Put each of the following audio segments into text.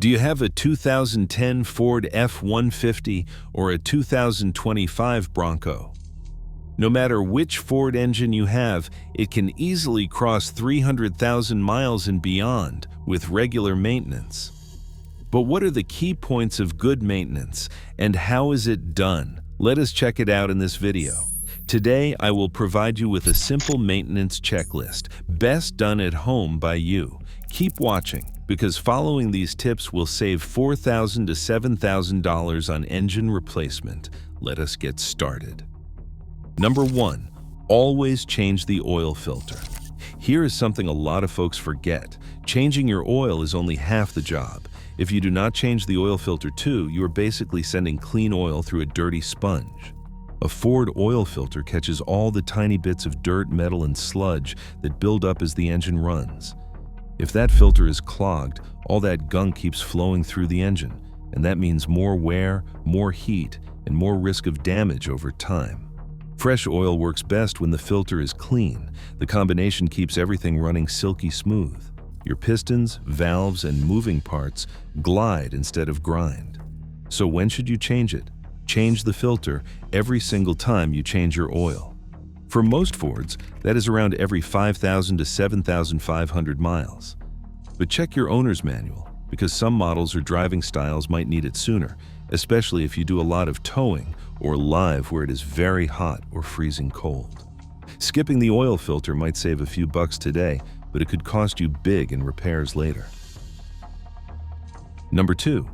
Do you have a 2010 Ford F-150 or a 2025 Bronco? No matter which Ford engine you have, it can easily cross 300,000 miles and beyond with regular maintenance. But what are the key points of good maintenance, and how is it done? Let us check it out in this video. Today, I will provide you with a simple maintenance checklist, best done at home by you. Keep watching, because following these tips will save $4,000 to $7,000 on engine replacement. Let us get started. Number 1, always change the oil filter. Here is something a lot of folks forget. Changing your oil is only half the job. If you do not change the oil filter too, you are basically sending clean oil through a dirty sponge. A Ford oil filter catches all the tiny bits of dirt, metal, and sludge that build up as the engine runs. If that filter is clogged, all that gunk keeps flowing through the engine, and that means more wear, more heat, and more risk of damage over time. Fresh oil works best when the filter is clean. The combination keeps everything running silky smooth. Your pistons, valves, and moving parts glide instead of grind. So when should you change it? Change the filter every single time you change your oil. For most Fords, that is around every 5,000 to 7,500 miles. But check your owner's manual, because some models or driving styles might need it sooner, especially if you do a lot of towing or live where it is very hot or freezing cold. Skipping the oil filter might save a few bucks today, but it could cost you big in repairs later. Number 2,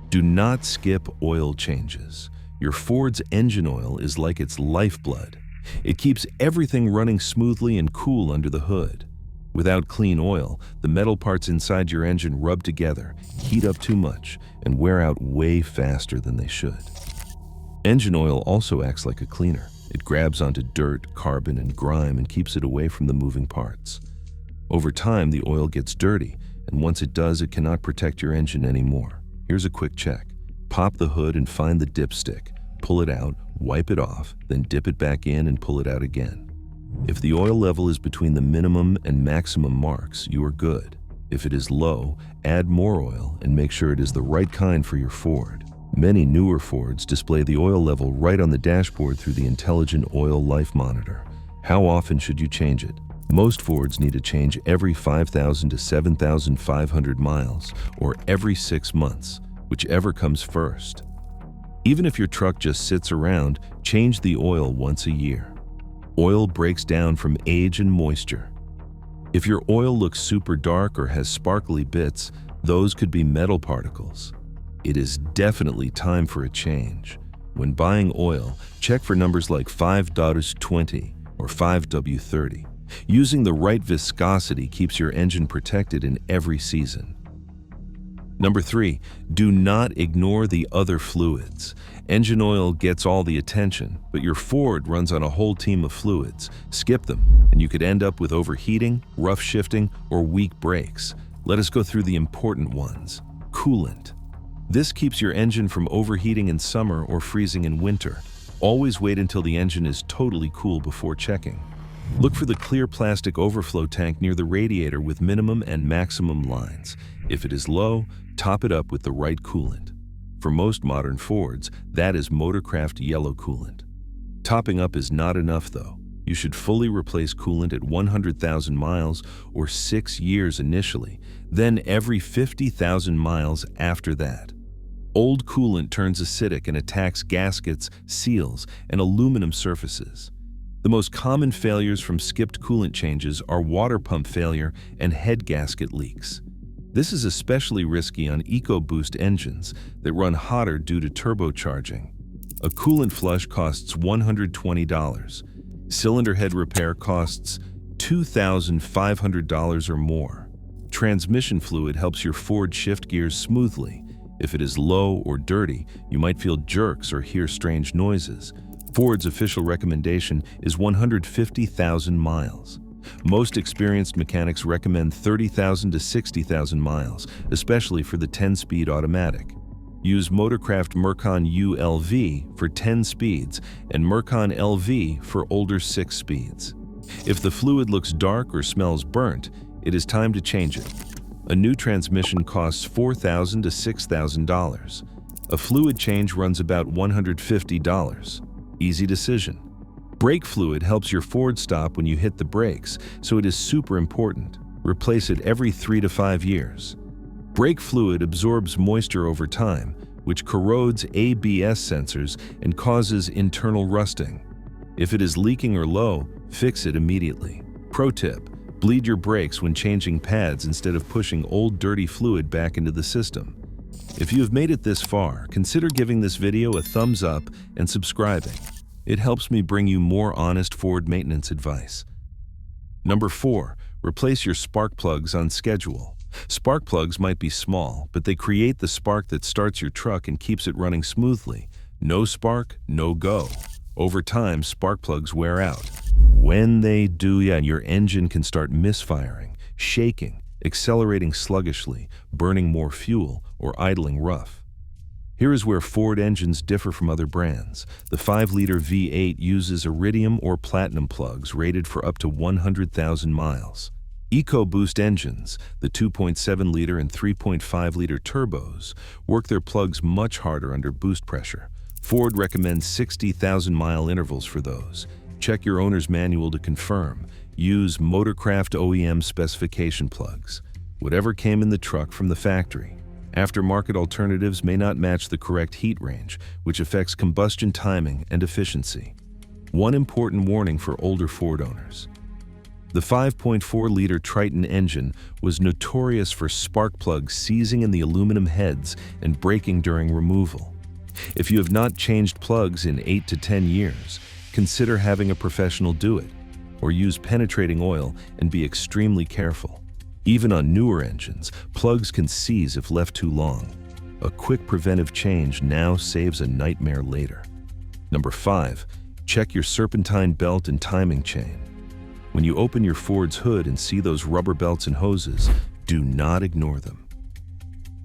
do not skip oil changes. Your Ford's engine oil is like its lifeblood. It keeps everything running smoothly and cool under the hood. Without clean oil, the metal parts inside your engine rub together, heat up too much, and wear out way faster than they should. Engine oil also acts like a cleaner. It grabs onto dirt, carbon, and grime and keeps it away from the moving parts. Over time, the oil gets dirty, and once it does, it cannot protect your engine anymore. Here's a quick check. Pop the hood and find the dipstick. Pull it out, wipe it off, then dip it back in and pull it out again. If the oil level is between the minimum and maximum marks, you are good. If it is low, add more oil and make sure it is the right kind for your Ford. Many newer Fords display the oil level right on the dashboard through the intelligent oil life monitor. How often should you change it? Most Fords need to change every 5,000 to 7,500 miles, or every 6 months, whichever comes first. Even if your truck just sits around, change the oil once a year. Oil breaks down from age and moisture. If your oil looks super dark or has sparkly bits, those could be metal particles. It is definitely time for a change. When buying oil, check for numbers like 5W20 or 5W30. Using the right viscosity keeps your engine protected in every season. Number 3, do not ignore the other fluids. Engine oil gets all the attention, but your Ford runs on a whole team of fluids. Skip them, and you could end up with overheating, rough shifting, or weak brakes. Let us go through the important ones. Coolant. This keeps your engine from overheating in summer or freezing in winter. Always wait until the engine is totally cool before checking. Look for the clear plastic overflow tank near the radiator with minimum and maximum lines. If it is low, top it up with the right coolant. For most modern Fords, that is Motorcraft yellow coolant. Topping up is not enough though. You should fully replace coolant at 100,000 miles or 6 years initially, then every 50,000 miles after that. Old coolant turns acidic and attacks gaskets, seals, and aluminum surfaces. The most common failures from skipped coolant changes are water pump failure and head gasket leaks. This is especially risky on EcoBoost engines that run hotter due to turbocharging. A coolant flush costs $120. Cylinder head repair costs $2,500 or more. Transmission fluid helps your Ford shift gears smoothly. If it is low or dirty, you might feel jerks or hear strange noises. Ford's official recommendation is 150,000 miles. Most experienced mechanics recommend 30,000 to 60,000 miles, especially for the 10-speed automatic. Use Motorcraft Mercon ULV for 10 speeds and Mercon LV for older 6 speeds. If the fluid looks dark or smells burnt, it is time to change it. A new transmission costs $4,000 to $6,000. A fluid change runs about $150. Easy decision. Brake fluid helps your Ford stop when you hit the brakes, so it is super important. Replace it every 3 to 5 years. Brake fluid absorbs moisture over time, which corrodes ABS sensors and causes internal rusting. If it is leaking or low, fix it immediately. Pro tip: bleed your brakes when changing pads instead of pushing old dirty fluid back into the system. If you have made it this far, consider giving this video a thumbs up and subscribing. It helps me bring you more honest Ford maintenance advice. Number 4. Replace your spark plugs on schedule. Spark plugs might be small, but they create the spark that starts your truck and keeps it running smoothly. No spark, no go. Over time, spark plugs wear out. When they do, your engine can start misfiring, shaking, accelerating sluggishly, burning more fuel, or idling rough. Here is where Ford engines differ from other brands. The 5-liter V8 uses iridium or platinum plugs rated for up to 100,000 miles. EcoBoost engines, the 2.7-liter and 3.5-liter turbos, work their plugs much harder under boost pressure. Ford recommends 60,000-mile intervals for those. Check your owner's manual to confirm. Use Motorcraft OEM specification plugs. Whatever came in the truck from the factory. Aftermarket alternatives may not match the correct heat range, which affects combustion timing and efficiency. One important warning for older Ford owners. The 5.4-liter Triton engine was notorious for spark plugs seizing in the aluminum heads and breaking during removal. If you have not changed plugs in 8 to 10 years, consider having a professional do it, or use penetrating oil and be extremely careful. Even on newer engines, plugs can seize if left too long. A quick preventive change now saves a nightmare later. Number 5. Check your serpentine belt and timing chain. When you open your Ford's hood and see those rubber belts and hoses, do not ignore them.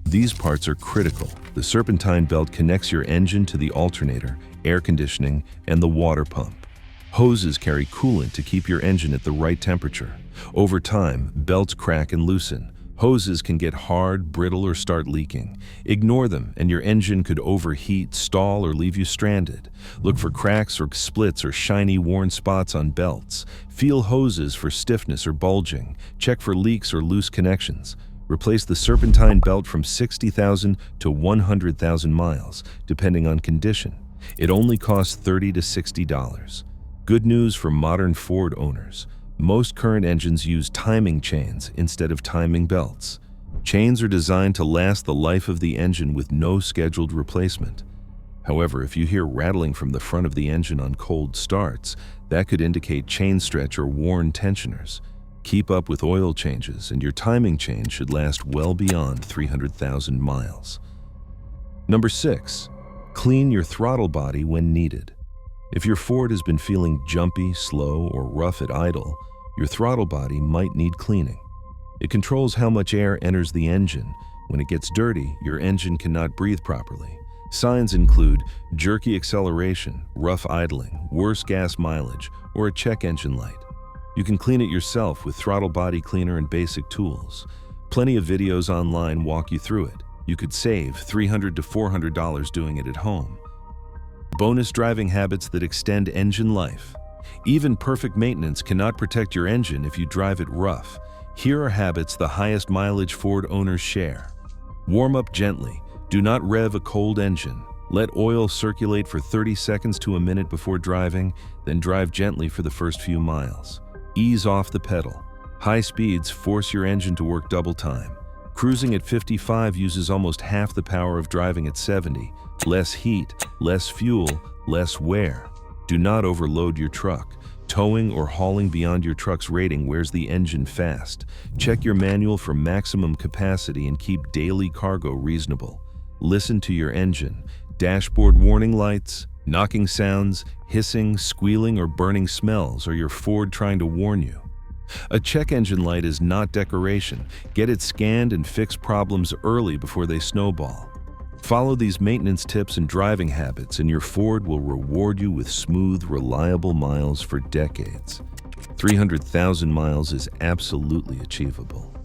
These parts are critical. The serpentine belt connects your engine to the alternator, air conditioning, and the water pump. Hoses carry coolant to keep your engine at the right temperature. Over time, belts crack and loosen. Hoses can get hard, brittle, or start leaking. Ignore them, and your engine could overheat, stall, or leave you stranded. Look for cracks or splits or shiny, worn spots on belts. Feel hoses for stiffness or bulging. Check for leaks or loose connections. Replace the serpentine belt from 60,000 to 100,000 miles, depending on condition. It only costs $30 to $60. Good news for modern Ford owners. Most current engines use timing chains instead of timing belts. Chains are designed to last the life of the engine with no scheduled replacement. However, if you hear rattling from the front of the engine on cold starts, that could indicate chain stretch or worn tensioners. Keep up with oil changes, and your timing chain should last well beyond 300,000 miles. Number 6. Clean your throttle body when needed. If your Ford has been feeling jumpy, slow, or rough at idle, your throttle body might need cleaning. It controls how much air enters the engine. When it gets dirty, your engine cannot breathe properly. Signs include jerky acceleration, rough idling, worse gas mileage, or a check engine light. You can clean it yourself with throttle body cleaner and basic tools. Plenty of videos online walk you through it. You could save $300 to $400 doing it at home. Bonus driving habits that extend engine life. Even perfect maintenance cannot protect your engine if you drive it rough. Here are habits the highest mileage Ford owners share. Warm up gently. Do not rev a cold engine. Let oil circulate for 30 seconds to a minute before driving, then drive gently for the first few miles. Ease off the pedal. High speeds force your engine to work double time. Cruising at 55 uses almost half the power of driving at 70. Less heat, less fuel, less wear. Do not overload your truck. Towing or hauling beyond your truck's rating wears the engine fast. Check your manual for maximum capacity and keep daily cargo reasonable. Listen to your engine. Dashboard warning lights, knocking sounds, hissing, squealing, or burning smells are your Ford trying to warn you. A check engine light is not decoration. Get it scanned and fix problems early before they snowball. Follow these maintenance tips and driving habits, and your Ford will reward you with smooth, reliable miles for decades. 300,000 miles is absolutely achievable.